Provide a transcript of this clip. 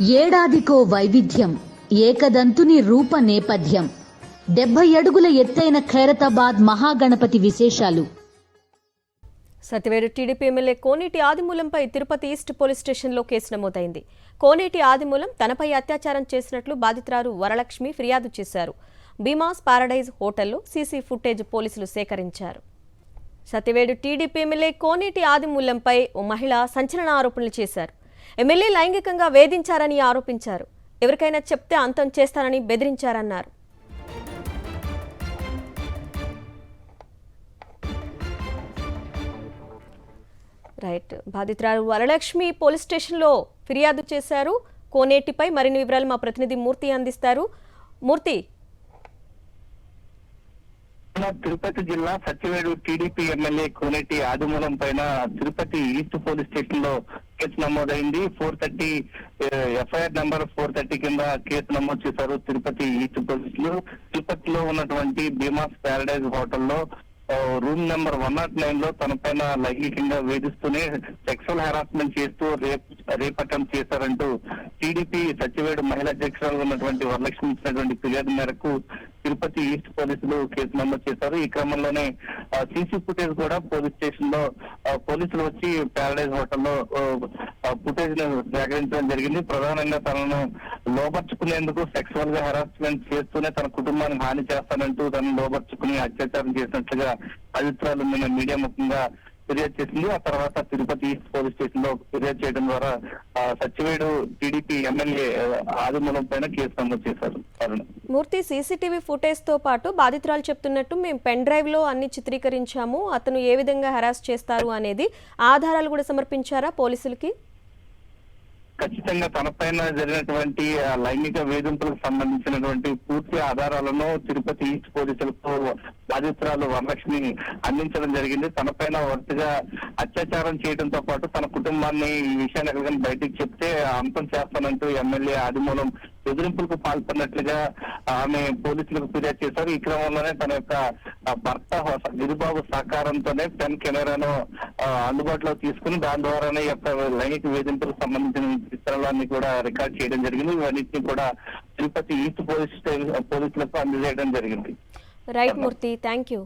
ఏడాదికో వైవిధ్యం, ఏకదంతుని రూప నేపథ్యం. 70 అడుగుల ఎత్తైన ఖైరతాబాద్ మహాగణపతి విశేషాలు. సతివేడు టీడీపీ ఎమ్మెల్యే కోనేటి ఆదిమూలంపై తిరుపతి ఈస్ట్ పోలీస్ స్టేషన్లో కేసు నమోదైంది. కోనేటి ఆదిమూలం తనపై అత్యాచారం చేసినట్లు బాధితురాలు వరలక్ష్మి ఫిర్యాదు చేశారు. భీమాస్ పారడైజ్ హోటల్లో సీసీ ఫుటేజ్ పోలీసులు సేకరించారు. సతివేడు టీడీపీ ఎమ్మెల్యే కోనేటి ఆదిమూలంపై ఓ మహిళ సంచలన ఆరోపణలు చేశారు. ఎమ్మెల్యే లైంగికంగా వేధించారని ఆరోపించారు. ఎవరికైనా చెప్తే అంతం చేస్తానని బెదిరించారన్నారు. రైట్, బాధితురాలు వరలక్ష్మి పోలీస్ స్టేషన్లో ఫిర్యాదు చేశారు. కోనేటిపై మరిన్ని వివరాలు మా ప్రతినిధి మూర్తి అందిస్తారు. మూర్తి, తిరుపతి జిల్లా సత్యవేడు టీడీపీ ఎమ్మెల్యే కోనేటి ఆదిమూలం పైన తిరుపతి ఈస్ట్ పోలీస్ స్టేషన్ లో కేసు నమోదైంది. 430 ఎఫ్ఐఆర్ నంబర్ 430 కింద కేసు నమోదు చేశారు తిరుపతి ఈస్ట్ పోలీసులు. తిరుపతిలో ఉన్నటువంటి భీమాస్ ప్యారడైజ్ హోటల్లో రూమ్ నెంబర్ 109 లో తన పైన లైంగికంగా వేధిస్తూనే సెక్సువల్ హెరాస్మెంట్ చేస్తూ రేప్ అటెంప్ట్ చేశారంటూ టీడీపీ సత్యవేడు మహిళా అధ్యక్షురాలు ఉన్నటువంటి వరలక్ష్మి ఇచ్చినటువంటి ఫిర్యాదు మేరకు తిరుపతి ఈస్ట్ పోలీసులు కేసు నమోదు చేశారు. ఈ క్రమంలోనే సీసీ ఫుటేజ్ కూడా పోలీస్ స్టేషన్ లో పోలీసులు వచ్చి ప్యారడైజ్ హోటల్లో ఫుటేజ్ ను సేకరించడం జరిగింది. ప్రధానంగా తనను లోపర్చుకునేందుకు సెక్సువల్ గా హెరాస్మెంట్ చేస్తూనే తన కుటుంబానికి హాని చేస్తానంటూ తనను లోపర్చుకుని అత్యాచారం చేసినట్లుగా బాధితురాలు నిన్న మీడియా ముఖంగా ఫిర్యాదు చేసింది. ఆ తర్వాత తిరుపతి ఈస్ట్ పోలీస్ స్టేషన్ లో ఫిర్యాదు చేయడం ద్వారా సత్యవేడు టీడీపీ ఎమ్మెల్యే ఆదిమూలం పైన కేసు నమోదు చేశారు. మూర్తి, సీసీటీవీ ఫుటేజ్ తో పాటు బాధితురాలు చెప్తున్నట్టు మేము పెన్ డ్రైవ్ లో అన్ని చిత్రీకరించాము, అతను ఏ విధంగా హెరాస్ చేస్తారు అనేది ఆధారాలు కూడా సమర్పించారా పోలీసులకి? ఖచ్చితంగా తనపైన జరిగినటువంటి లైంగిక వేధింపులకు సంబంధించినటువంటి పూర్తి ఆధారాలను తిరుపతి ఈస్ట్ పోలీసులకు బాధితురాలు వరలక్ష్మి అందించడం జరిగింది. తనపైన వరుసగా అత్యాచారం చేయడంతో పాటు తన కుటుంబాన్ని ఈ విషయాన్ని ఎక్కడికైనా బయటికి చెప్తే అంతం చేస్తానంటూ ఎమ్మెల్యే ఆదిమూలం బెదిరింపులకు పాల్పడినట్లుగా ఆమె పోలీసులకు ఫిర్యాదు చేశారు. ఈ క్రమంలోనే తన యొక్క భర్త గిరిబాబు సహకారంతోనే పెన్ కెమెరాను అందుబాటులో తీసుకుని దాని ద్వారానే ఈ యొక్క లైంగిక వేధింపులకు సంబంధించిన చిత్రాలన్నీ కూడా రికార్డ్ చేయడం జరిగింది. ఇవన్నింటినీ కూడా తిరుపతి ఈస్ట్ పోలీసులకు అందజేయడం జరిగింది. Right Murthy, thank you.